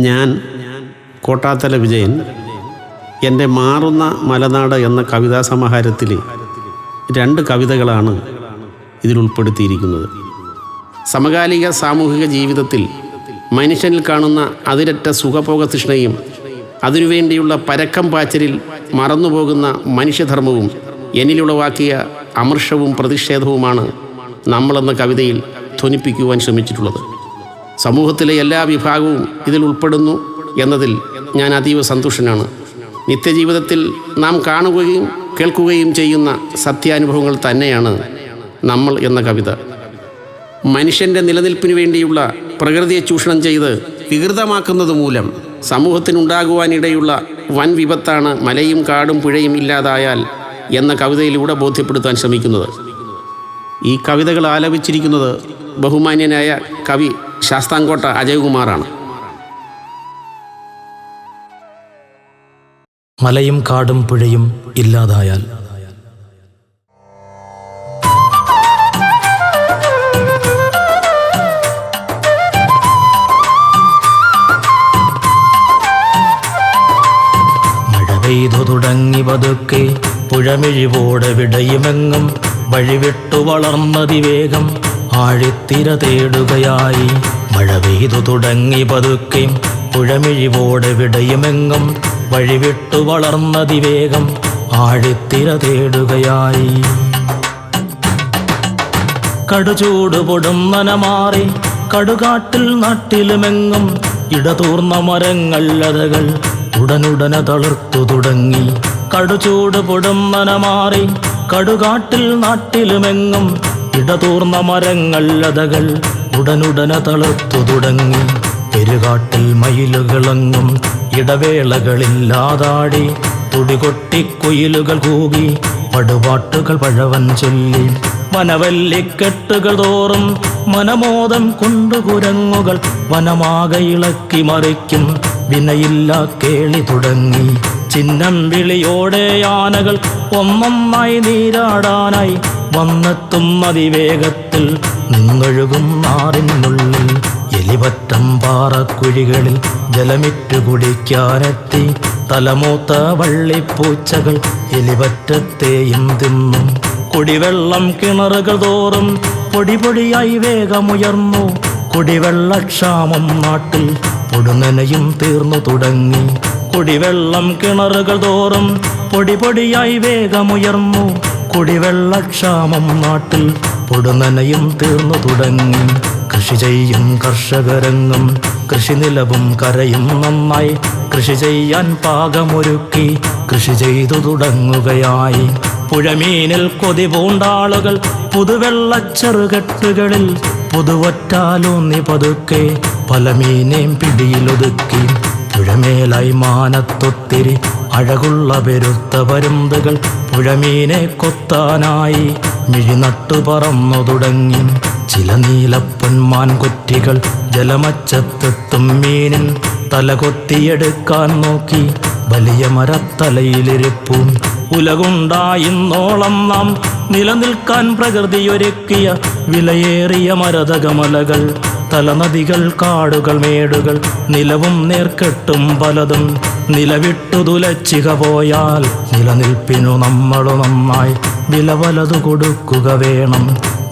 ഞാൻ കോട്ടാത്തല വിജയൻ എൻ്റെ മാറുന്ന മലനാട് എന്ന കവിതാ സമാഹാരത്തിലെ 2 കവിതകളാണ് ഇതിൽ ഉൾപ്പെടുത്തിയിരിക്കുന്നത്. സമകാലിക സാമൂഹിക ജീവിതത്തിൽ മനുഷ്യനിൽ കാണുന്ന അതിരറ്റ സുഖഭോഗ തൃഷ്ണയും അതിനുവേണ്ടിയുള്ള പരക്കം പാച്ചലിൽ മറന്നുപോകുന്ന മനുഷ്യധർമ്മവും എന്നിലുളവാക്കിയ അമർഷവും പ്രതിഷേധവുമാണ് നമ്മളെന്ന കവിതയിൽ ധ്വനിപ്പിക്കുവാൻ ശ്രമിച്ചിട്ടുള്ളത്. സമൂഹത്തിലെ എല്ലാ വിഭാഗവും ഇതിൽ ഉൾപ്പെടുന്നു എന്നതിൽ ഞാൻ അതീവ സന്തുഷ്ടനാണ്. നിത്യജീവിതത്തിൽ നാം കാണുകയും കേൾക്കുകയും ചെയ്യുന്ന സത്യാനുഭവങ്ങൾ തന്നെയാണ് നമ്മൾ എന്ന കവിത. മനുഷ്യൻ്റെ നിലനിൽപ്പിനു വേണ്ടിയുള്ള പ്രകൃതിയെ ചൂഷണം ചെയ്ത് വികൃതമാക്കുന്നത് മൂലം സമൂഹത്തിനുണ്ടാകുവാനിടയുള്ള വൻ വിപത്താണ് മലയും കാടും പുഴയും ഇല്ലാതായാൽ എന്ന കവിതയിലൂടെ ബോധ്യപ്പെടുത്താൻ ശ്രമിക്കുന്നത്. ഈ കവിതകൾ ആലപിച്ചിരിക്കുന്നത് ബഹുമാന്യനായ കവി ശാസ്താംകോട്ട അജയകുമാറാണ്. മലയും കാടും പുഴയും ഇല്ലാതായാൽ. മഴ പെയ്തു തുടങ്ങി പതുക്കെ പുഴമിഴിവോടെ വിടയുമെങ്ങും വഴിവിട്ടു വളർന്നതിവേഗം ആഴിത്തിര തേടുകയായി. മഴ പെയ്തു തുടങ്ങി പതുക്കെ പുഴമിഴിവോടെ വിടയുമെങ്ങും വഴിവിട്ടു വളർന്നതിവേഗം ആഴിത്തിര തേടുകയായി. കടുചൂട് പൊടുന്നന മാറി കടുകാട്ടിൽ നാട്ടിലുമെങ്ങും ഇടതൂർന്ന മരങ്ങൾ ലതകൾ ഉടനുടനെ തളിർത്തു തുടങ്ങി. കടുചൂട് പൊടുന്നന മാറി കടുകാട്ടിൽ നാട്ടിലുമെങ്ങും ഇടതൂർന്ന മരങ്ങൾ ലതകൾ ഉടനുടനെ തളിർത്തു തുടങ്ങി. പെരുകാട്ടിൽ മയിലുകളെങ്ങും ഇടവേളകളില്ലാതാടി തുടികൊട്ടിക്കുയിലുകൾ കൂകി പടുപാട്ടുകൾ പഴവൻ ചൊല്ലി. വനവല്ലിക്കെട്ടുകൾ തോറും മനമോദം കൊണ്ടു കുരങ്ങുകൾ വനമാകെ ഇളക്കി മറിക്കും വിനയില്ല കേളി തുടങ്ങി. ചിഹ്നം വിളിയോടെ ആനകൾ ഒന്നൊന്നായി നീരാടാനായി വന്നെത്തും അതിവേഗത്തിൽ നിന്നൊഴുകും നാറിനുള്ളിൽ. എലിപറ്റം പാറക്കുഴികളിൽ ജലമിറ്റു കുടിക്കാനെത്തി തലമൂത്ത വള്ളിപ്പൂച്ചകൾ എലിപറ്റത്തെയും തിന്നു. കുടിവെള്ളം കിണറുകൾ തോറും പൊടിപൊടിയായി വേഗമുയർന്നു. കുടിവെള്ളക്ഷാമം നാട്ടിൽ പൊടുന്നനയും തീർന്നു തുടങ്ങി. കുടിവെള്ളം കിണറുകൾ തോറും പൊടിപൊടിയായി വേഗമുയർന്നു. കുടിവെള്ളക്ഷാമം നാട്ടിൽ പൊടുന്നനയും തീർന്നു തുടങ്ങി. കൃഷി ചെയ്യും കർഷകരെങ്ങും കൃഷിനിലവും കരയും നന്നായി കൃഷി ചെയ്യാൻ പാകമൊരുക്കി കൃഷി ചെയ്തു തുടങ്ങുകയായി. പുഴമീനിൽ കൊതി പൂണ്ടാളുകൾ പുതുവെള്ളച്ചെറുകെട്ടുകളിൽ പുതുവറ്റാലൂന്നി പതുക്കെ പല മീനേം പിടിയിലൊതുക്കി. പുഴമേലായി മാനത്തൊത്തിരി അഴകുള്ള പെരുത്ത പരുന്തുകൾ പുഴമീനെ കൊത്താനായി മിഴിനട്ടു പറന്നു തുടങ്ങി. ചില നീലപ്പൊന്മാൻ കൊറ്റികൾ ജലമച്ചത്തെത്തും മീനിൻ തല കൊത്തിയെടുക്കാൻ നോക്കി വലിയ മരത്തലയിലിരിപ്പും. ഉലകുണ്ടായിന്നോളം നാം നിലനിൽക്കാൻ പ്രകൃതിയൊരുക്കിയ വിലയേറിയ മരതകമലകൾ തലനദികൾ കാടുകൾ മേടുകൾ നിലവും നേർക്കെട്ടും പലതും നിലവിട്ടു തുലച്ചിക പോയാൽ നിലനിൽപ്പിനു നമ്മളു നന്നായി വില വലതു കൊടുക്കുക വേണം.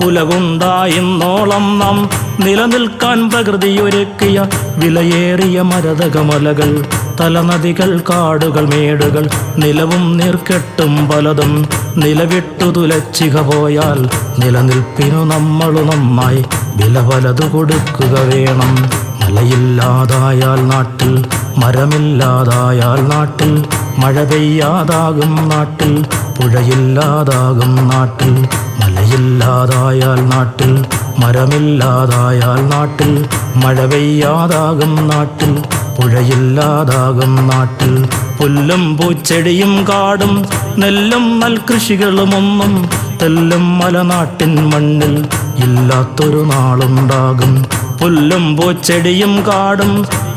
ഉലകുണ്ടായിന്നോളം നാം നിലനിൽക്കാൻ പ്രകൃതിയൊരുക്കിയ വിലയേറിയ മരതകമലകൾ തലനദികൾ കാടുകൾ മേടുകൾ നിലവും നീർക്കെട്ടും പലതും നിലവിട്ടു തുലച്ചിക പോയാൽ നിലനിൽപ്പിനു നമ്മളു നന്നായി വില വലതു കൊടുക്കുക വേണം. മലയില്ലാതായാൽ നാട്ടിൽ മരമില്ലാതായാൽ നാട്ടിൽ മഴ പെയ്യാതാകും നാട്ടിൽ പുഴയില്ലാതാകും നാട്ടിൽ. മലയില്ലാതായാൽ നാട്ടിൽ മരമില്ലാതായാൽ നാട്ടിൽ മഴ പെയ്യാതാകും നാട്ടിൽ പുഴയില്ലാതാകും നാട്ടിൽ. പുല്ലും പൂച്ചെടിയും കാടും നെല്ലും നെൽകൃഷികളുമൊന്നും തെല്ലും മലനാട്ടിൻ മണ്ണിൽ ഇല്ലാത്തൊരു നാളുണ്ടാകും. പുല്ലും പൂച്ചെടിയും കാടും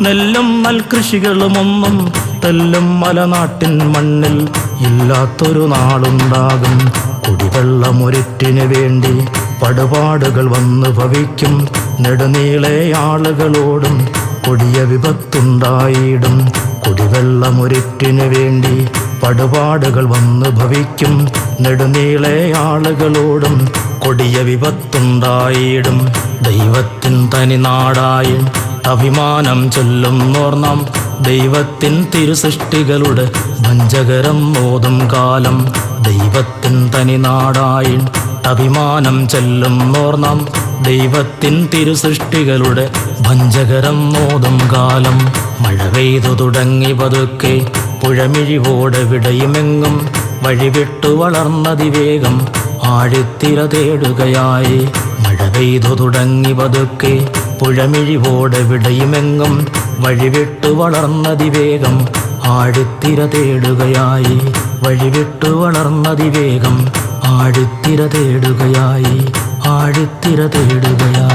നെല്ലും നെൽകൃഷികളുമൊന്നും തെല്ലും മലനാട്ടിൻ മണ്ണിൽ ഇല്ലാത്തൊരു നാളുണ്ടാകും. കുടിവെള്ളമൊരുറ്റിനു വേണ്ടി പടുപാടുകൾ വന്നു ഭവിക്കും. നെടുനീളെ ആളുകളോടും കൊടിയ വിപത്തുണ്ടായിടും. കുടിവെള്ളമൊരുറ്റിനു വേണ്ടി പടുപാടുകൾ വന്നു ഭവിക്കും. നെടുനീളെ ആളുകളോടും കൊടിയ വിപത്തുണ്ടായിടും. ദൈവത്തിൻ തനിനാടായി അഭിമാനം ചൊല്ലുന്നോർ നാം, ദൈവത്തിൻ തിരുസൃഷ്ടികളുടെ ഭഞ്ചകരം മോതും കാലം. ദൈവത്തിൻ തനിനാടായി അഭിമാനം ചൊല്ലുന്നോർ നാം, ദൈവത്തിൻ തിരുസൃഷ്ടികളുടെ ഭഞ്ചകരം മോതും കാലം. മഴ പെയ്തു തുടങ്ങി പതുക്കെ പുഴമിഴിവോടെ വിടയുമെങ്ങും, വഴിവിട്ടു വളർന്നതിവേഗം ആഴിത്തിര തേടുകയായി. മഴ പെയ്തു തുടങ്ങി പതുക്കെ പുഴമിഴിവോടെ വിടയുമെങ്ങും, വഴിവിട്ടു വളർന്നതിവേഗം ആഴിത്തിര തേടുകയായി. വഴിവിട്ടു വളർന്നതിവേഗം ആഴിത്തിര തേടുകയായി. ആഴിത്തിര തേടുകയായി.